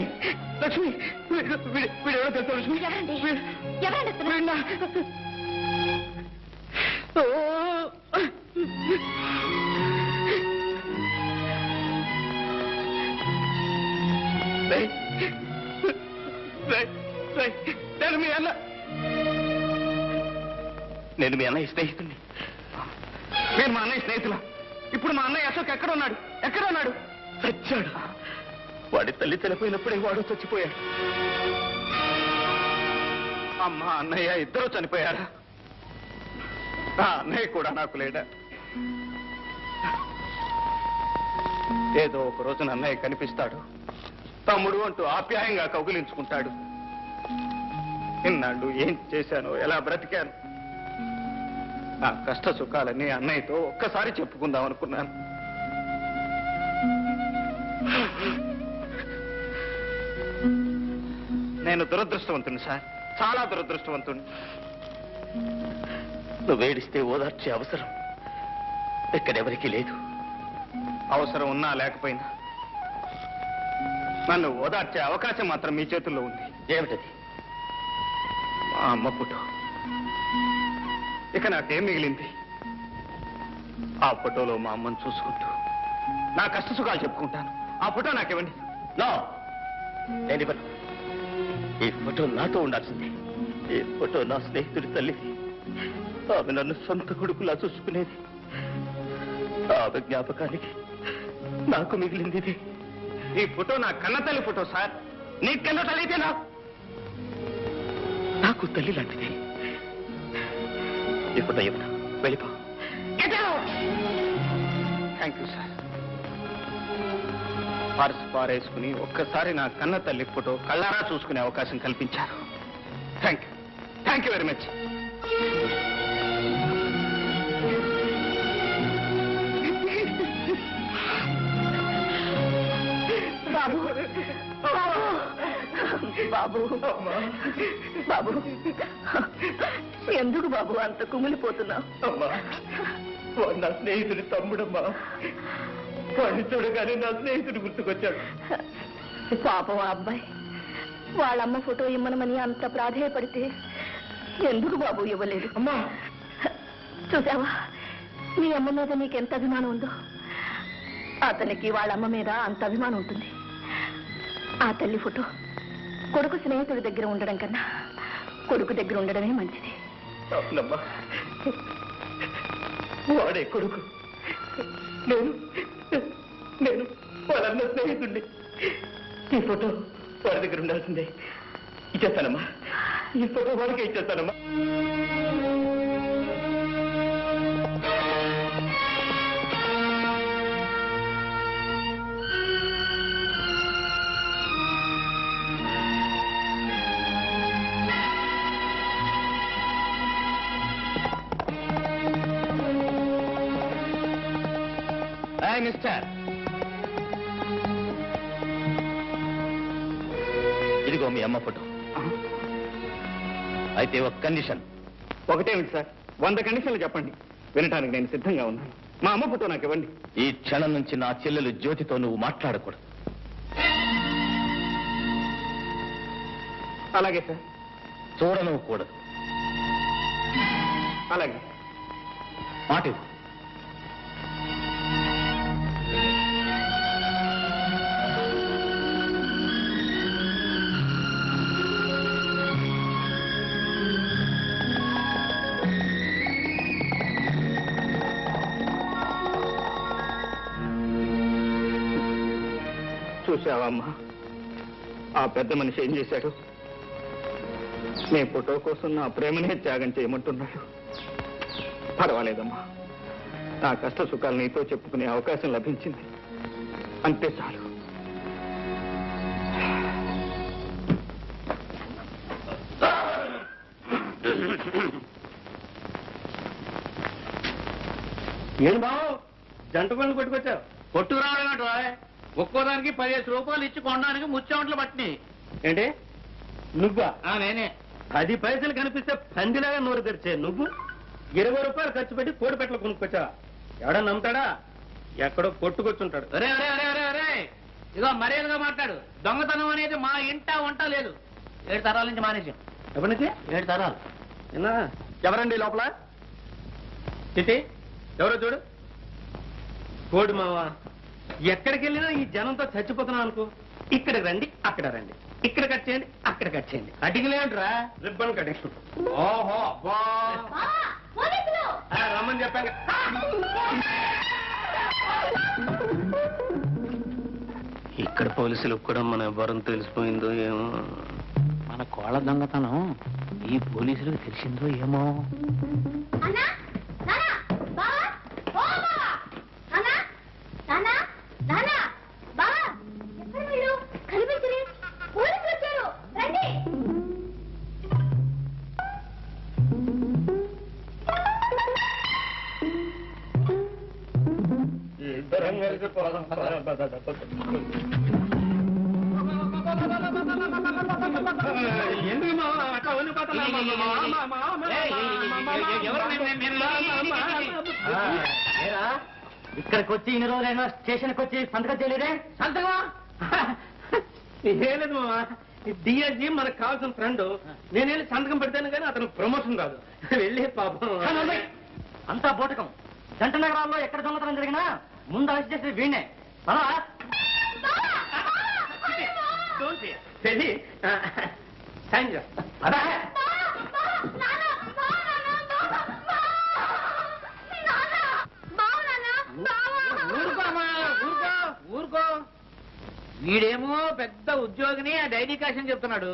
లక్ష్మి, వీడు ఎవరో తెలుసా లక్ష్మి? ఎవరండి? ఎవరండి? నేను మీ అన్న. నేను మీ అన్నయ్య స్నేహితుడిని. నేను మా అన్నయ్య స్నేహితుల. ఇప్పుడు మా అన్నయ్య అశోక్ ఎక్కడ ఉన్నాడు? ఎక్కడ ఉన్నాడు? చచ్చాడు. వాడి తల్లి చనిపోయినప్పుడే వాడు చచ్చిపోయాడు. అమ్మ అన్నయ్య ఇద్దరు చనిపోయారా? ఆ అన్నయ్య కూడా నాకు లేడా? ఏదో ఒక రోజున అన్నయ్య కనిపిస్తాడు. తమ్ముడు అంటూ ఆప్యాయంగా కౌగిలించుకుంటాడు. ఇన్నాళ్ళు ఏం చేశానో, ఎలా బ్రతికాను, నా కష్ట సుఖాలన్నీ అన్నయ్యతో ఒక్కసారి చెప్పుకుందాం అనుకున్నాను. నేను దురదృష్టవంతుని సార్, చాలా దురదృష్టవంతుని. నువ్వు ఏడిస్తే ఓదార్చే అవసరం ఇక్కడెవరికీ లేదు. అవసరం ఉన్నా లేకపోయినా నన్ను ఓదార్చే అవకాశం మాత్రం మీ చేతుల్లో ఉంది. ఏమిటది? మా అమ్మ ఫోటో. ఇక నాకేం మిగిలింది? ఆ ఫోటోలో మా అమ్మను చూసుకుంటూ నా కష్ట సుఖాలు చెప్పుకుంటాను. ఆ ఫోటో నాకివ్వండి. నో, నేను ఇవ్వను. ఈ ఫోటో నాతో ఉండాల్సింది. ఈ ఫోటో నా స్నేహితుడి తల్లిది. ఆమె నన్ను సొంత కొడుకులా చూసుకునేది. ఆమె జ్ఞాపకానికి నాకు మిగిలింది ఇది. ఈ ఫోటో నా కన్నతల్లి ఫోటో సార్. నీ కన్న తల్లి అయితే నాకు తల్లి లాంటిది. ఈ ఫోటో ఇవ్వను. వెళ్ళిపో. Thank you sir. పర్స్ పారేసుకుని ఒక్కసారి నా కన్న తల్లి ఫోటో కళ్ళారా చూసుకునే అవకాశం కల్పించారు. Thank you, thank you very much. బాబు బాబు బాబు ఎందుకు బాబు అంత కుమిలిపోతున్నావు? అమ్మా, వాడు నా స్నేహితుడి తమ్ముడమ్మా. వాడిని చూడగానే నా స్నేహితుడు గుర్తుకొచ్చాడు. పాపం ఆ అబ్బాయి వాళ్ళమ్మ ఫోటో ఇమ్మనమని అంత ప్రాధేయపడితే ఎందుకు బాబు ఇవ్వలేదు? అమ్మా, చూసావా మీ అమ్మ మీద నీకెంత అభిమానం ఉందో. అతనికి వాళ్ళమ్మ మీద అంత అభిమానం ఉంటుంది. ఆ తల్లి ఫోటో కొడుకు స్నేహితుడి దగ్గర ఉండడం కన్నా కొడుకు దగ్గర ఉండడమే మంచిది. అవునమ్మా, వాడే కొడుకు. నేను నేను వాళ్ళన్న స్నేహితుడిని. ఈ ఫోటో వాడి దగ్గర ఉండాల్సిందే. ఇచ్చేస్తానమ్మా, ఈ ఫోటో వాడికే ఇచ్చేస్తానమ్మా. మిస్టర్, ఇదిగో మీ అమ్మ ఫోటో. అయితే ఒక కండిషన్. ఒకటేమిటి సార్? 100 కండిషన్లు చెప్పండి, వినటానికి నేను సిద్ధంగా ఉన్నాను. మా అమ్మ ఫోటో నాకు ఇవ్వండి. ఈ క్షణం నుంచి నా చెల్లెలు జ్యోతితో నువ్వు మాట్లాడకూడదు. అలాగే సార్. చూడను కూడదు. అలాగే. మాట ఇవ్వు. చూసావమ్మా, ఆ పెద్ద మనిషి ఏం చేశాడు? నీ ఫోటో కోసం నా ప్రేమనే త్యాగం చేయమంటున్నాడు. పర్వాలేదమ్మా, నా కష్ట సుఖాలు నీతో చెప్పుకునే అవకాశం లభించింది, అంతే చాలు. ఏం బావు జంట పనులు కొట్టుకొచ్చావు? కొట్టుకు రావడం ఒక్కోదానికి 15 రూపాయలు ఇచ్చి కొనడానికి ముచ్చాంట్లు పట్టినాయి. ఏంటి నువ్వా? నేనే. 10 పైసలు కనిపిస్తే పందిలాగా నోరు తెరిచే నువ్వు 20 రూపాయలు ఖర్చు పెట్టి కోడి పెట్టలు కొనుక్కొచ్చా. ఎవడన్నా నమ్ముతాడా? ఎక్కడో కొట్టుకొచ్చుంటాడు. ఒరే ఒరే ఒరే ఒరే ఒరే, ఇదో మర్యాదగా మాట్లాడు. దొంగతనం అనేది మా ఇంట వంట లేదు. 7 తరాల నుంచి మానేసాం. ఎప్పటి నుంచి? 7 తరాలు. విన్నా? ఎవరండి లోపల? చిటి ఎవరో చూడు. కోడి మావా, ఎక్కడికి వెళ్ళినా ఈ జనంతో చచ్చిపోతున్నాం అనుకో. ఇక్కడికి రండి, అక్కడ రండి, ఇక్కడ కట్ చేయండి, అక్కడ కట్ చేయండి. కటింగ్లేంట్రా? Ribbon cutting. ఓహో అబ్బా, రమ్మని చెప్పాను. ఇక్కడ పోలీసులకు కూడా మన వరం తెలిసిపోయిందో ఏమో. మన కోళ్ళ దొంగతనం ఈ పోలీసులకు తెలిసిందో ఏమో. ఇద్దరం కలిసి పోదాం. ఎందుకు మావా అట్లా ఉండిపోతున్నా? ఇక్కడికి వచ్చి ఇన్ని రోజులైనా స్టేషన్కి వచ్చి సంతకం చేయలేదే? సంతకమా? లేదు మావా, డిఎస్జీ మనకు కావాల్సిన ఫ్రెండ్. నేను వెళ్ళి సంతకం పెడతాను కానీ అతను ప్రమోషన్ కాదు. వెళ్ళి పాపం అంతా బోటకం. జంట నగరాల్లో ఎక్కడ దొంగతనం జరిగినా ముందు అరెస్ట్ చేసేది వీణ్ణే. వెళ్ళి థ్యాంక్ యూ. అదే ఊరుకో. వీడేమో పెద్ద ఉద్యోగిని ఆ డైరీ కాషన్ చెప్తున్నాడు,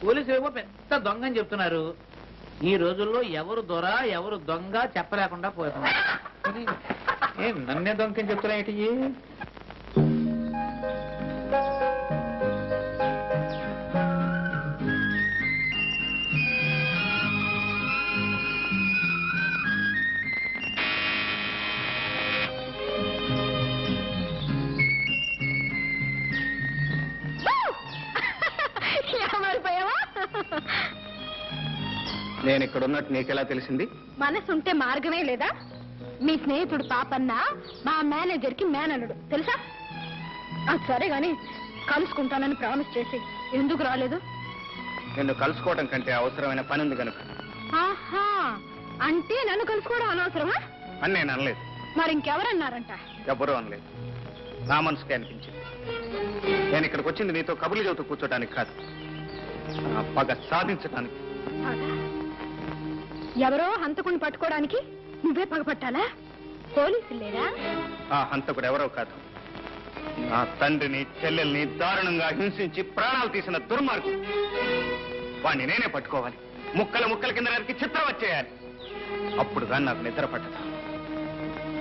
పోలీసులు ఏమో పెద్ద దొంగ అని చెప్తున్నారు. ఈ రోజుల్లో ఎవరు దొర ఎవరు దొంగ చెప్పలేకుండా పోతున్నారు. నన్నే దొంగ అని చెప్తున్నా ఏంటి? నేను ఇక్కడ ఉన్నట్టు నీకెలా తెలిసింది? మనసుంటే మార్గమే లేదా? మీ స్నేహితుడు పాపన్న మా మేనేజర్కి మేనల్లుడు తెలుసా? అది సరే గాని కలుసుకుంటానని ప్రామిస్ చేసి ఎందుకు రాలేదు? నిన్ను కలుసుకోవడం కంటే అవసరమైన పని ఉంది కనుక. ఆహా, అంటే నన్ను కలుసుకోవడం అనవసరమా అని నేను అనలేదు. మరి ఇంకెవరన్నారంట? ఎవరూ అనలేదు. నా మనసుకే అనిపించింది. నేను ఇక్కడికి వచ్చింది నీతో కబుర్లు చెబుతూ కూర్చోడానికి కాదు, నా పగ సాధించడానికి. ఎవరో హంతకుని పట్టుకోవడానికి నువ్వే పగపట్టాలా? పోలీసులు లేరా? ఆ హంతకుడు ఎవరో కాదు, నా తండ్రిని చెల్లెల్ని దారుణంగా హింసించి ప్రాణాలు తీసిన దుర్మార్గుడు. వాణ్ణి నేనే పట్టుకోవాలి, ముక్కల ముక్కల కింద నరికి చిత్రం వచ్చేయాలి. అప్పుడు కానీ నాకు నిద్ర పట్టదు.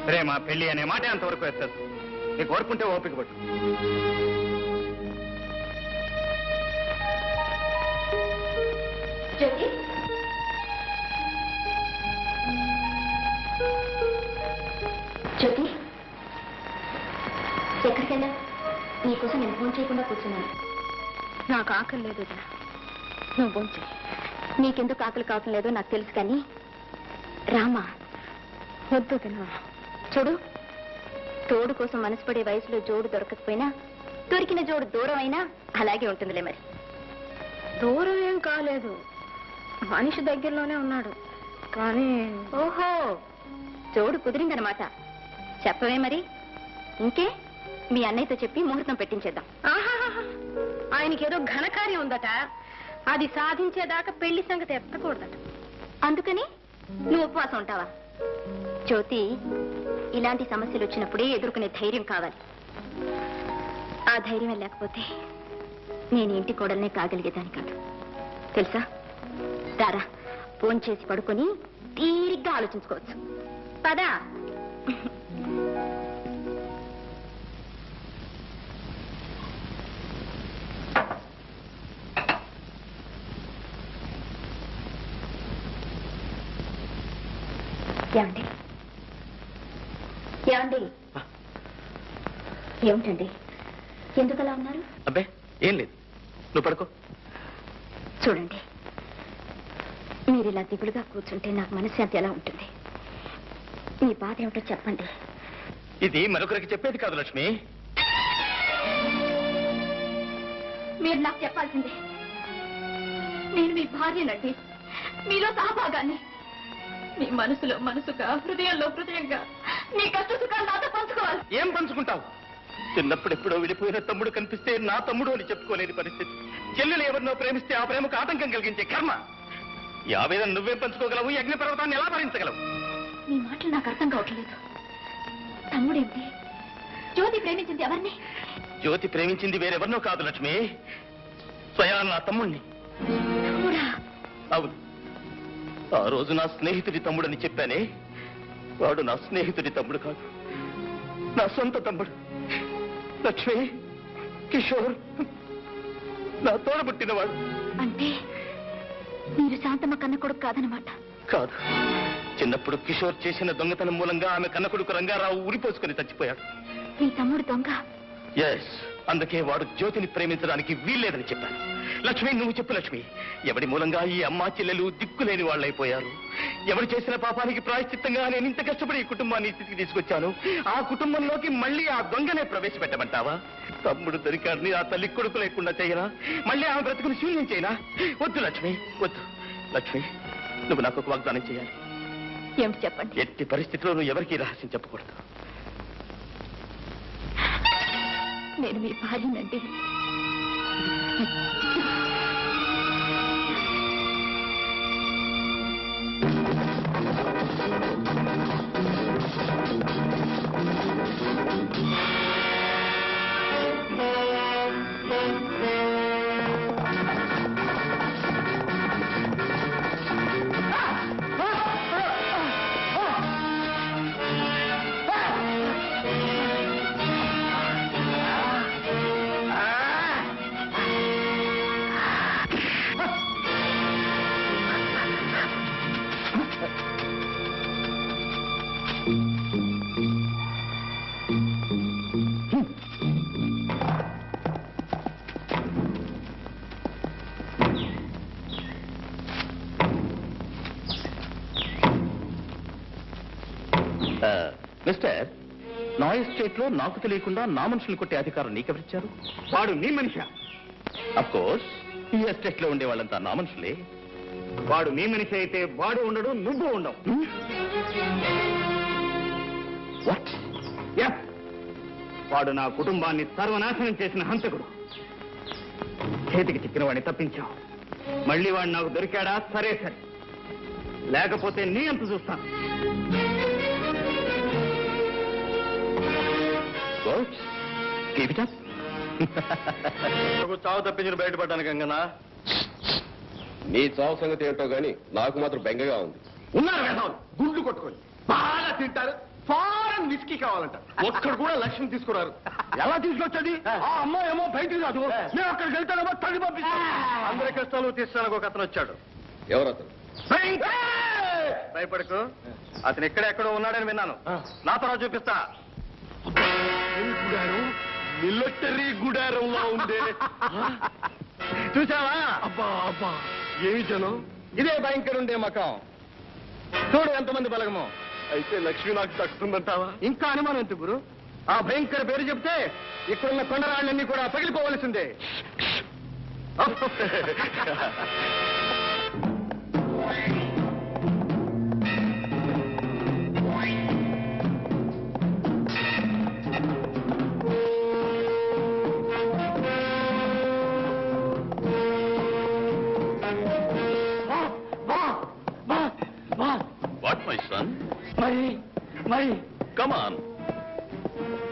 ప్రేమ పెళ్లి అనే మాట అంతవరకు ఎత్తదు. నీకు కోరుకుంటే ఓపిక పట్టు. జ్యోతి, జ్యోతి ఎక్కడికి వెళ్ళా? నీకోసం నేను ఫోన్ చేయకుండా కూర్చున్నాను. నాకు ఆకలి లేదు వదినా. నువ్వు భోంచే. నీకెందుకు ఆకలి కావటం లేదో నాకు తెలుసు కానీ రామా వద్దు వదినా. చూడు, తోడు కోసం మనసు పడే వయసులో జోడు దొరకకపోయినా దొరికిన జోడు దూరం అయినా అలాగే ఉంటుందిలే. మరి దూరం ఏం కాలేదు, మనిషి దగ్గరలోనే ఉన్నాడు. కానీ ఓహో, జోడు కుదిరిందనమాట. చెప్పవే మరి. ఇంకే మీ అన్నయ్యతో చెప్పి ముహూర్తం పెట్టించేద్దాం. ఆహాహా, ఆయనకేదో ఘనకార్యం ఉందట, అది సాధించేదాకా పెళ్లి సంగతి ఎత్తకూడదట. అందుకని నువ్వు ఉపవాసం ఉంటావా? జ్యోతి, ఇలాంటి సమస్యలు వచ్చినప్పుడే ఎదుర్కొనే ధైర్యం కావాలి. ఆ ధైర్యం లేకపోతే నేను ఇంటి కోడల్నే కాగలిగేదాన్ని కాదు తెలుసా. రారా, ఫోన్ చేసి పడుకొని తీరిగ్గా ఆలోచించుకోవచ్చు. పదా. ఏమండి ఏమండి ఏమిటండి, ఎందుకు అలా ఉన్నారు? అబ్బే ఏం లేదు, నువ్వు పడుకో. చూడండి, మీరు ఇలా దిగులుగా కూర్చుంటే నాకు మనశ్శాంతి ఎలా ఉంటుంది? మీ బాధ ఏమిటో చెప్పండి. ఇది మరొకరికి చెప్పేది కాదు లక్ష్మి. మీరు నాకు చెప్పాల్సిందే. నేను మీ భార్యనండి, మీలో సహభాగాన్ని. మీ మనసులో మనసుగా, హృదయంలో హృదయంగా మీ కష్ట సుఖాలు నాతో పంచుకోవాలి. ఏం పంచుకుంటావు? చిన్నప్పుడు ఎప్పుడో విడిపోయిన తమ్ముడు కనిపిస్తే నా తమ్ముడు అని చెప్పుకోలేని పరిస్థితి. చెల్లెలు ఎవరినో ప్రేమిస్తే ఆ ప్రేమకు ఆటంకం కలిగించే కర్మ. ఈ ఆవేదన నువ్వేం పంచుకోగలవు? ఈ అగ్ని పర్వతాన్ని ఎలా భరించగలవు? మీ మాటలు నాకు అర్థం కావట్లేదు. తమ్ముడేమిటి? జ్యోతి ప్రేమించింది ఎవరిని? జ్యోతి ప్రేమించింది వేరెవరినో కాదు లక్ష్మి, స్వయాన నా తమ్ముణ్ణి. తమ్ముడా? అవును, ఆ రోజు నా స్నేహితుడి తమ్ముడని చెప్పానే, వాడు నా స్నేహితుడి తమ్ముడు కాదు, నా సొంత తమ్ముడు. లక్ష్మి, కిషోర్ నా తోడబుట్టినవాడు. అంటే మీరు శాంతమ్మ కన్న కొడుకు కాదనమాట? కాదు, చిన్నప్పుడు కిషోర్ చేసిన దొంగతనం మూలంగా ఆమె కన్న కొడుకు రంగారావు ఉరిపోసుకుని చచ్చిపోయాడు. మీ తమ్ముడు దొంగ. ఎస్, అందుకే వాడు జ్యోతిని ప్రేమించడానికి వీల్లేదని చెప్పాను. లక్ష్మి, నువ్వు చెప్పు లక్ష్మి, ఎవడి మూలంగా ఈ అమ్మా చెల్లెలు దిక్కులేని వాళ్ళైపోయారు? ఎవరు చేసిన పాపానికి ప్రాయశ్చిత్తంగా నేను ఇంత కష్టపడి ఈ కుటుంబాన్ని ఈ స్థితికి తీసుకొచ్చాను. ఆ కుటుంబంలోకి మళ్ళీ ఆ దొంగనే ప్రవేశపెట్టమంటావా? తమ్ముడు దొరికాడిని ఆ తల్లి కొడుకు లేకుండా చేయనా? మళ్ళీ ఆమె బ్రతుకుని శూన్యం చేయనా? వద్దు లక్ష్మి, వద్దు. లక్ష్మి, నువ్వు నాకు ఒక వాగ్దానం చేయాలి. ఏమిటి చెప్పండి. ఎట్టి పరిస్థితిలో నువ్వు ఎవరికీ రహస్యం చెప్పకూడదు. నేను మీ భార్యనండి. మిస్టర్, నా ఎస్టేట్ లో నాకు తెలియకుండా నా మనుషులు కొట్టే అధికారం నీకెవరిచ్చారు? వాడు నీ మనిషి. అఫ్ కోర్స్, ఈ ఎస్టేట్ లో ఉండే వాళ్ళంతా నా మనుషులే. వాడు నీ మనిషి అయితే వాడు ఉండడు, నువ్వు ఉండవు. వాట్? వాడు నా కుటుంబాన్ని సర్వనాశనం చేసిన హంతకుడు. చేతికి చిక్కిన వాడిని తప్పించావు. మళ్ళీ వాడు నాకు దొరికాడా? సరే సరే, లేకపోతే నీ అంత చూస్తాను. చావు తప్పించిన బయటపడ్డాను గంగనా. నీ చావు సంగతి ఏంటో గాని నాకు మాత్రం బెంగగా ఉంది. ఉన్నారు వేసవాళ్ళు, గుండు కొట్టుకొని బాగా తింటారు. ఫారెన్ విస్కీ కావాలంట. ఒక్కడు కూడా లక్ష్యం తీసుకున్నారు. ఎలా తీసుకొచ్చేది? ఆ అమ్మాయి ఏమో బయటికి రాదు. మేము అక్కడికి వెళ్తానేమో తల్లి పంపిస్తాం. అందరి కష్టాలు తీస్తానికి ఒక అతను వచ్చాడు. ఎవరతను? భయపడకు, అతను ఎక్కడెక్కడో ఉన్నాడని విన్నాను. నా తర్వాత చూపిస్తా. మిలిటరీ గుడారంలో ఉండే. చూసావా? అబ్బా అబ్బా, ఏమి జనం! ఇదే భయంకర ఉండే మకం. చూడు ఎంతమంది బలగమో. అయితే లక్ష్మి నాకు దక్కుతుందంటావా? ఇంకా అనుమానం ఎందుకు గురు? ఆ భయంకర పేరు చెప్తే ఇక్కడున్న కొండరాళ్ళన్నీ కూడా పగిలిపోవలసిందే. What my son? మరి కమ్ ఆన్.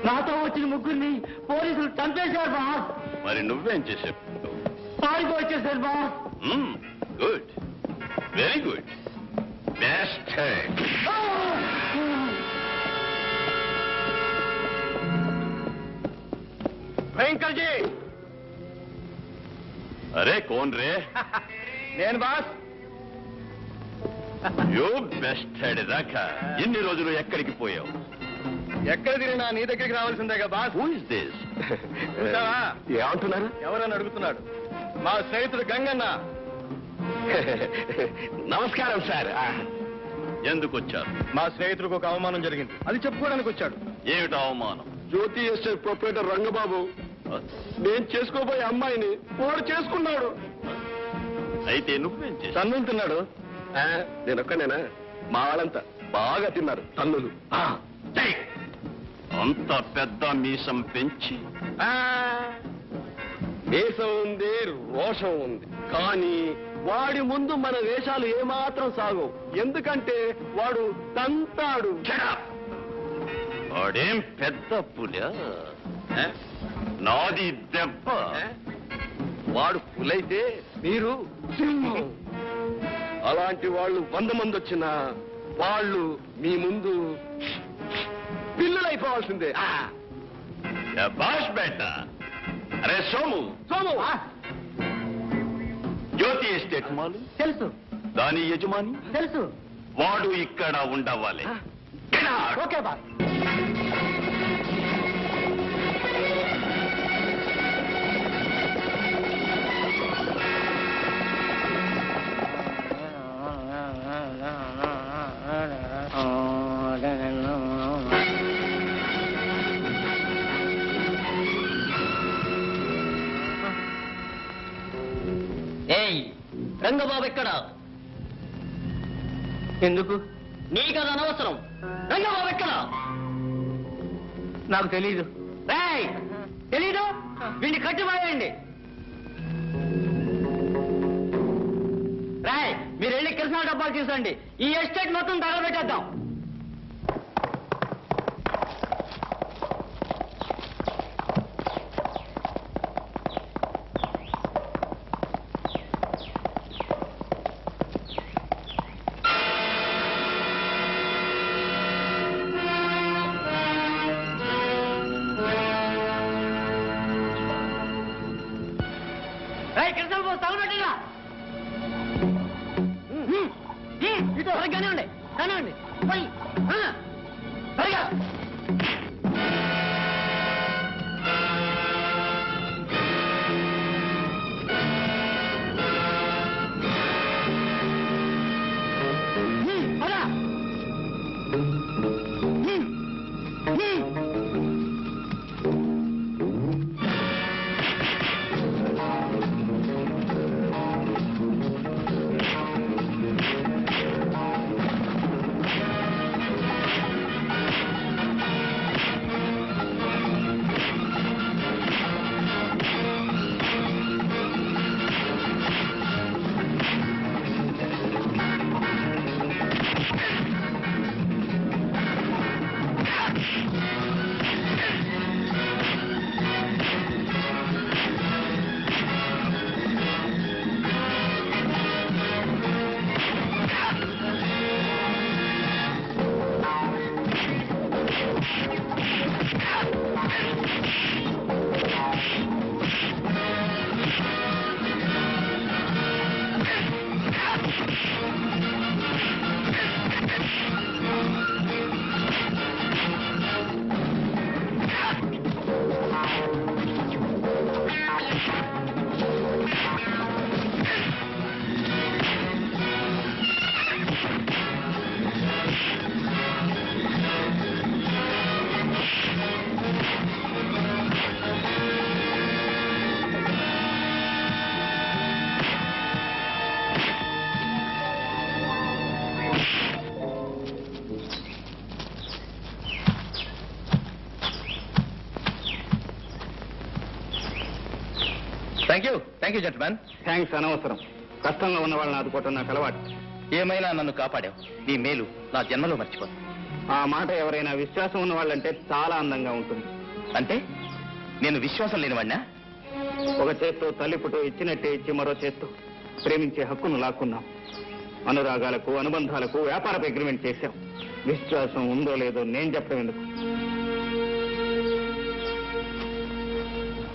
నాతో వచ్చిన ముగ్గురిని పోలీసులు చంపేశారు బాస్. మరి నువ్వేం చేసావు? పారిపో వచ్చేసారు boss. Good, very good, best. భయంకర్ జీ! అరే కోన్ రే? నేను బాస్. యూ బెస్ట్ హెడ్ దాకా ఎన్ని రోజులు ఎక్కడికి పోయావు? ఎక్కడ తిరిగినా నీ దగ్గరికి రావాల్సిందేగా బాస్. Who is this? చూసావా? ఏమంటున్నారు? ఎవరని అడుగుతున్నాడు. మా స్నేహితుడు గంగన్న. నమస్కారం సార్. ఎందుకు వచ్చారు? మా స్నేహితుడికి ఒక అవమానం జరిగింది, అది చెప్పుకోవడానికి వచ్చాడు. ఏమిటి అవమానం? జ్యోతి ఎస్టేట్ ప్రొపరేటర్ రంగబాబు నేను చేసుకోబోయే అమ్మాయిని వాడు చేసుకున్నాడు. అయితే నువ్వేం చేశావు? తన్నుంటున్నాడు. నేను ఒక్కనేనా? మా వాళ్ళంతా బాగా తిన్నారు తన్నులు. అంత పెద్ద మీసం పెంచి దేశం ఉంది, రోషం ఉంది, కానీ వాడి ముందు మన వేషాలు ఏమాత్రం సాగవు. ఎందుకంటే వాడు తంతాడు. వాడేం పెద్ద పులా? నాది దెబ్బ. వాడు పులైతే మీరు సింహం. అలాంటి వాళ్ళు 100 మంది వచ్చినా వాళ్ళు మీ ముందు పిల్లలైపోవాల్సిందే. బాష్ బేట. అరే సోము, సోము, జ్యోతి ఎస్టేట్ మాలు తెలుసు దాని యజమాని తెలుసు. వాడు ఇక్కడ ఉండవాలి. Okay boss. రంగబాబు ఎక్కడ? ఎందుకు? నీకది అనవసరం. రంగబాబు ఎక్కడ? నాకు తెలీదు. రేయ్, తెలీదు? వీడిని కట్టిపోయండి. రాయ్, మీరు వెళ్ళి కృష్ణా డబ్బాలు తీసండి. ఈ ఎస్టేట్ మొత్తం తగలబెట్టేద్దాం. కృష్ణ తగలబెట్టిరా. ఇటు కానివ్వండి, కానివ్వండి. పోయి సరిగా థ్యాంక్ యూ జెంట్మెన్. థ్యాంక్స్ అనవసరం. కష్టంగా ఉన్న వాళ్ళని ఆదుకోవటం నాకు అలవాటు. ఏమైనా నన్ను కాపాడావు. నీ మేలు నా జన్మలో మర్చిపోను. ఆ మాట ఎవరైనా విశ్వాసం ఉన్న వాళ్ళంటే చాలా అందంగా ఉంటుంది. అంటే నేను విశ్వాసం లేనివాడినా? ఒక చేత్తో తల్లి పుట్టు ఇచ్చినట్టే ఇచ్చి మరో చేత్తో ప్రేమించే హక్కును లాక్కున్నాం. అనురాగాలకు, అనుబంధాలకు వ్యాపార అగ్రిమెంట్ చేశాం. విశ్వాసం ఉందో లేదో నేను చెప్పడం ఎందుకు?